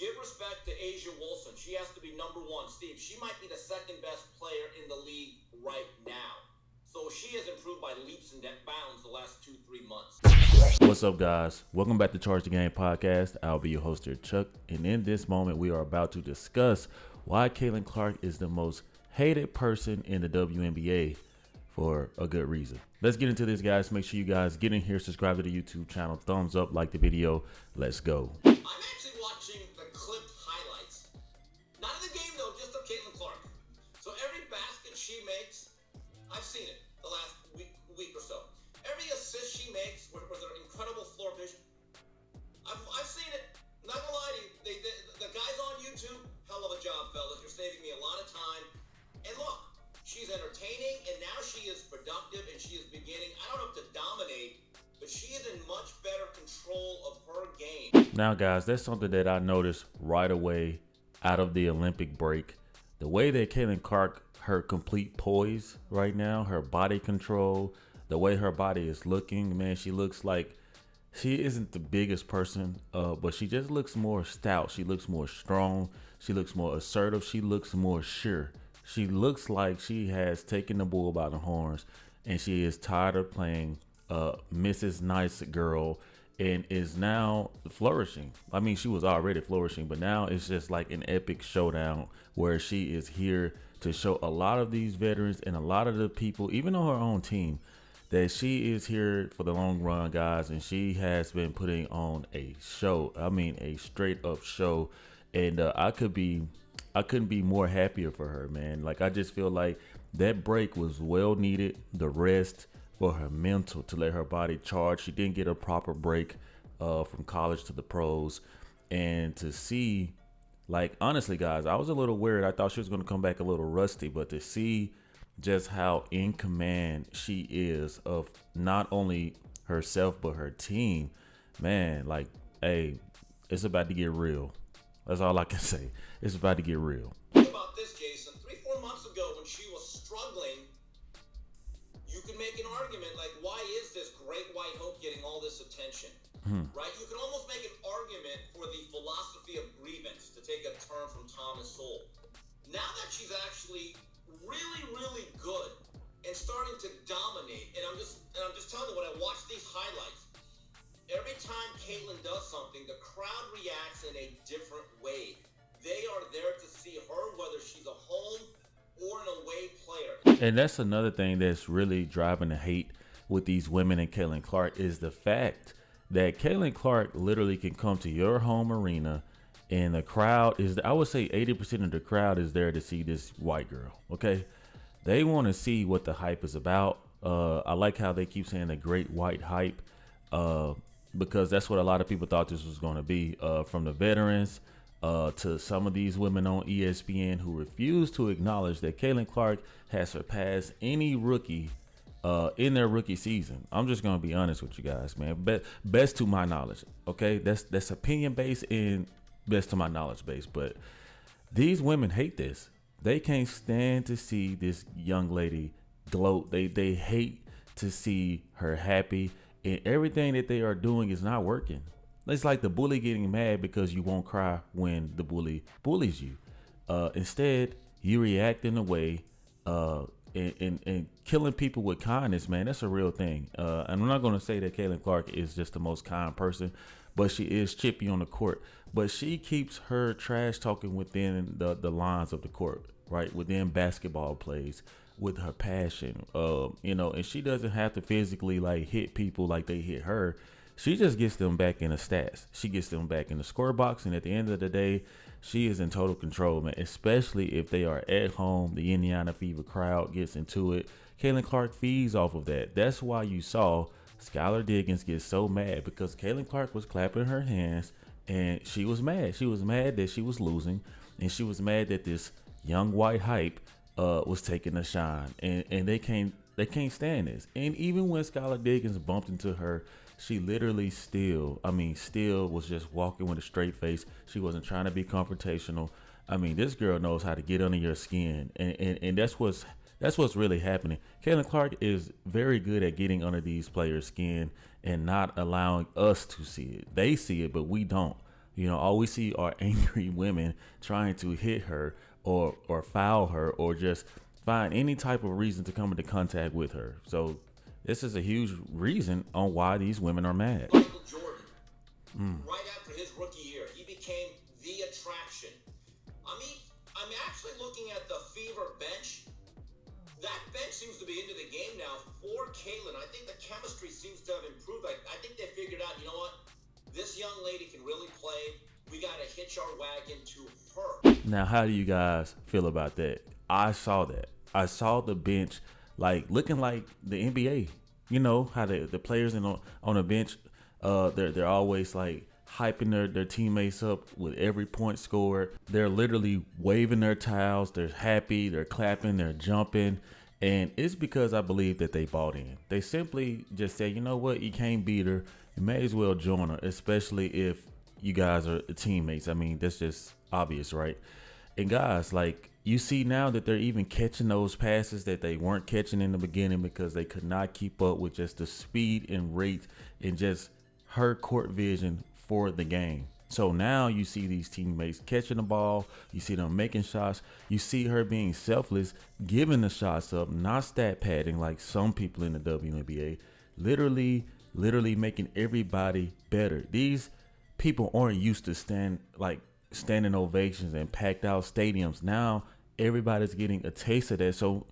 give respect to Asia Wilson. She has to be number one. Steve, she might be the second best player in the league right now. So she has improved by leaps and bounds the last 2-3 months. What's up, guys? Welcome back to Charge the Game podcast. I'll be your host here, Chuck. And in this moment, we are about to discuss why Caitlin Clark is the most hated person in the WNBA for a good reason. Let's get into this, guys. Make sure you guys get in here, subscribe to the YouTube channel, thumbs up, like the video. Let's go. I'm actually watching the clipped highlights. Not of the game, though, just of Caitlin Clark. So every basket she makes, I've seen it the last week or so. Every assist she makes with her incredible floor vision, I've seen it. I'm not gonna lie to you. The guys on YouTube, hell of a job, fellas. You're saving me a lot of time. And look, she's entertaining, and now she is productive, and she is beginning, I don't know if to dominate, but she is in much better control of her game. Now, guys, that's something that I noticed right away out of the Olympic break. The way that Caitlin Clark, her complete poise right now, her body control, the way her body is looking, man, she looks like she isn't the biggest person, but she just looks more stout. She looks more strong. She looks more assertive. She looks more sure. She looks like she has taken the bull by the horns, and she is tired of playing Mrs. Nice Girl and is now flourishing. I mean, she was already flourishing, but now it's just like an epic showdown where she is here to show a lot of these veterans and a lot of the people, even on her own team, that she is here for the long run, guys, and she has been putting on a show. I mean, a straight up show, and I couldn't be more happier for her, man. Like, I just feel like that break was well needed. The rest for her mental, to let her body charge. She didn't get a proper break from college to the pros, and to see, like, honestly, guys, I was a little worried. I thought she was going to come back a little rusty, but to see just how in command she is of not only herself but her team, man, like, hey, it's about to get real. That's all I can say. It's about to get real. Think about this, Jason. 3-4 months ago, when she was struggling, you could make an argument like, why is this great white hope getting all this attention? Right? You could almost make an argument for the philosophy of grievance, to take a term from Thomas Sowell. Now that she's actually really, really good and starting to dominate, and I'm just telling you, when I watch these highlights, every time Caitlin does something, the crowd reacts in a different way. They are there to see her, whether she's a home or an away player. And that's another thing that's really driving the hate with these women and Caitlin Clark, is the fact that Caitlin Clark literally can come to your home arena, and the crowd is, I would say 80% of the crowd is there to see this white girl. Okay. They want to see what the hype is about. I like how they keep saying the great white hype, because that's what a lot of people thought this was going to be, from the veterans to some of these women on ESPN who refuse to acknowledge that Caitlin Clark has surpassed any rookie in their rookie season. I'm just going to be honest with you guys, man. Best to my knowledge. Okay. That's opinion based and best to my knowledge base. But these women hate this. They can't stand to see this young lady gloat. They hate to see her happy, and everything that they are doing is not working. It's like the bully getting mad because you won't cry when the bully bullies you. Instead, you react in a way and killing people with kindness, man. That's a real thing. And I'm not going to say that Caitlin Clark is just the most kind person, but she is chippy on the court. But she keeps her trash talking within the lines of the court, right? Within basketball plays, with her passion, and she doesn't have to physically like hit people like they hit her. She just gets them back in the stats. She gets them back in the score box. And at the end of the day, she is in total control, man, especially if they are at home. The Indiana Fever crowd gets into it. Caitlin Clark feeds off of that. That's why you saw Skylar Diggins get so mad, because Caitlin Clark was clapping her hands and she was mad. She was mad that she was losing, and she was mad that this young white hype was taking a shine, and they can't stand this. And even when Skylar Diggins bumped into her, she literally still was just walking with a straight face. She wasn't trying to be confrontational. I mean, this girl knows how to get under your skin, and that's what's really happening. Caitlin Clark is very good at getting under these players' skin and not allowing us to see it. They see it, but we don't. You know, all we see are angry women trying to hit her or foul her or just find any type of reason to come into contact with her. So this is a huge reason on why these women are mad. Michael Jordan, right after his rookie year, he became the attraction. I mean, I'm actually looking at the Fever bench. That bench seems to be into the game now for Caitlin. I think the chemistry seems to have improved. I think they figured out, you know what? This young lady can really play. We got to hitch our wagon to her. Now, how do you guys feel about that? I saw that. I saw the bench like looking like the NBA. You know how the players on the bench, they're always like hyping their teammates up with every point scored. They're literally waving their towels. They're happy. They're clapping. They're jumping. And it's because I believe that they bought in. They simply just say, you know what? You can't beat her. You may as well join her, especially if you guys are teammates. I mean, that's just obvious, right? And guys, like, you see now that they're even catching those passes that they weren't catching in the beginning because they could not keep up with just the speed and rate and just her court vision for the game. So now you see these teammates catching the ball. You see them making shots. You see her being selfless, giving the shots up, not stat padding like some people in the WNBA. Literally making everybody better. These people aren't used to standing ovations and packed out stadiums. Now everybody's getting a taste of that, so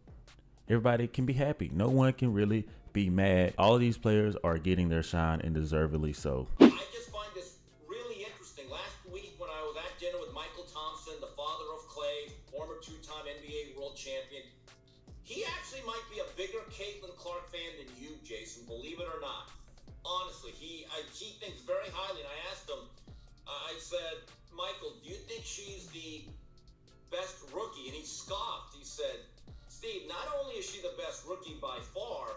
everybody can be happy. No one can really be mad. All of these players are getting their shine, and deservedly so. I just find this really interesting. Last week when I was at dinner with Michael Thompson, the father of Clay, former two-time NBA world champion, he actually might be a bigger Caitlin Clark fan than you, Jason, believe it or not. Honestly, he thinks very highly, and I asked him, I said, Michael, do you think she's the best rookie? And he scoffed. He said, Steve, not only is she the best rookie by far,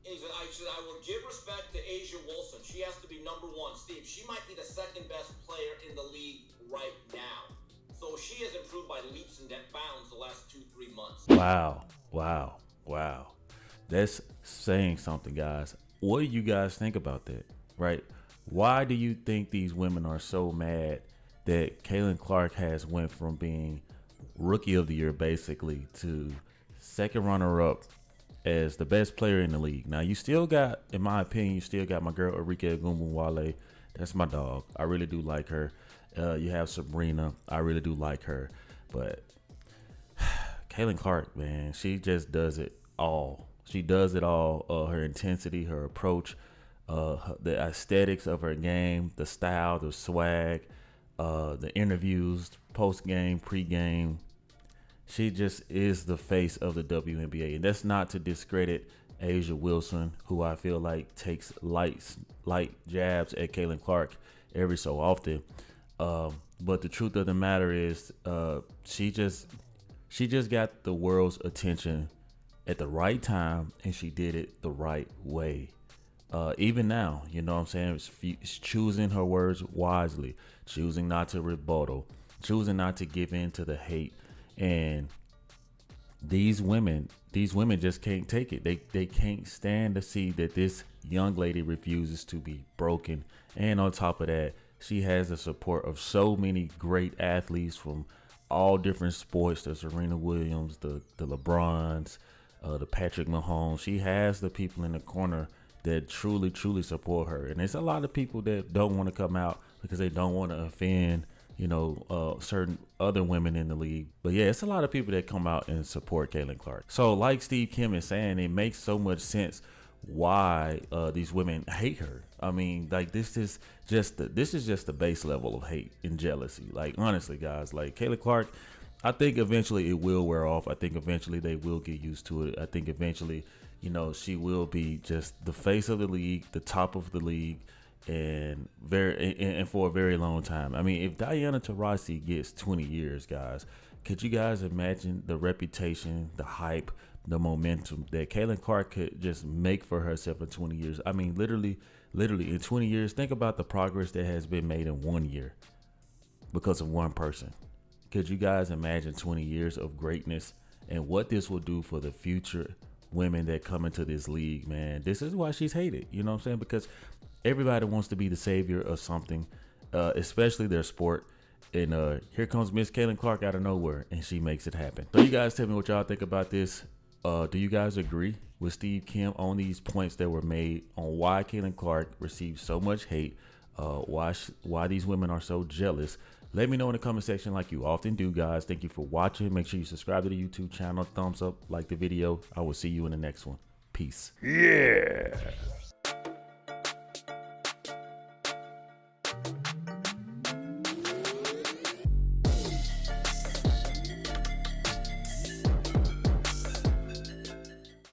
he said, I will give respect to A'ja Wilson. She has to be number one. Steve, she might be the second best player in the league right now. So she has improved by leaps and bounds the last 2-3 months. Wow. That's saying something, guys. What do you guys think about that, right? Why do you think these women are so mad that Caitlin Clark has went from being rookie of the year basically to second runner-up as the best player in the league? Now, you still got, in my opinion, you still got my girl Wnba. That's my dog. I really do like her. You have Sabrina. I really do like her. But Caitlin Clark, man, she just does it all. She does it all. Her intensity, her approach, the aesthetics of her game, the style, the swag, the interviews, post-game, pre-game. She just is the face of the WNBA. And that's not to discredit A'ja Wilson, who I feel like takes light jabs at Caitlin Clark every so often. But the truth of the matter is, she just got the world's attention at the right time, and she did it the right way. Even now, you know what I'm saying? It's choosing her words wisely, choosing not to rebuttal, choosing not to give in to the hate. And these women just can't take it. They can't stand to see that this young lady refuses to be broken. And on top of that, she has the support of so many great athletes from all different sports. The Serena Williams, the LeBrons, the Patrick Mahomes. She has the people in the corner that truly support her. And there's a lot of people that don't want to come out because they don't want to offend, certain other women in the league. But yeah, it's a lot of people that come out and support Caitlin Clark. So like Steve Kim is saying, it makes so much sense why these women hate her. I mean, like, this is just the base level of hate and jealousy. Like, honestly, guys, like Caitlin Clark, I think eventually it will wear off. I think eventually they will get used to it. I think eventually, she will be just the face of the league, the top of the league, and for a very long time. I mean, if Diana Taurasi gets 20 years, guys, could you guys imagine the reputation, the hype, the momentum that Caitlin Clark could just make for herself in 20 years? I mean, literally in 20 years, think about the progress that has been made in 1 year because of one person. Could you guys imagine 20 years of greatness and what this will do for the future women that come into this league, man? This is why she's hated, you know what I'm saying? Because everybody wants to be the savior of something. especially their sport. And here comes Miss Caitlin Clark out of nowhere, and she makes it happen. So you guys tell me what y'all think about this. Do you guys agree with Steve Kim on these points that were made on why Caitlin Clark received so much hate? Why these women are so jealous? Let me know in the comment section like you often do, guys. Thank you for watching. Make sure you subscribe to the YouTube channel. Thumbs up, like the video. I will see you in the next one. Peace. Yeah.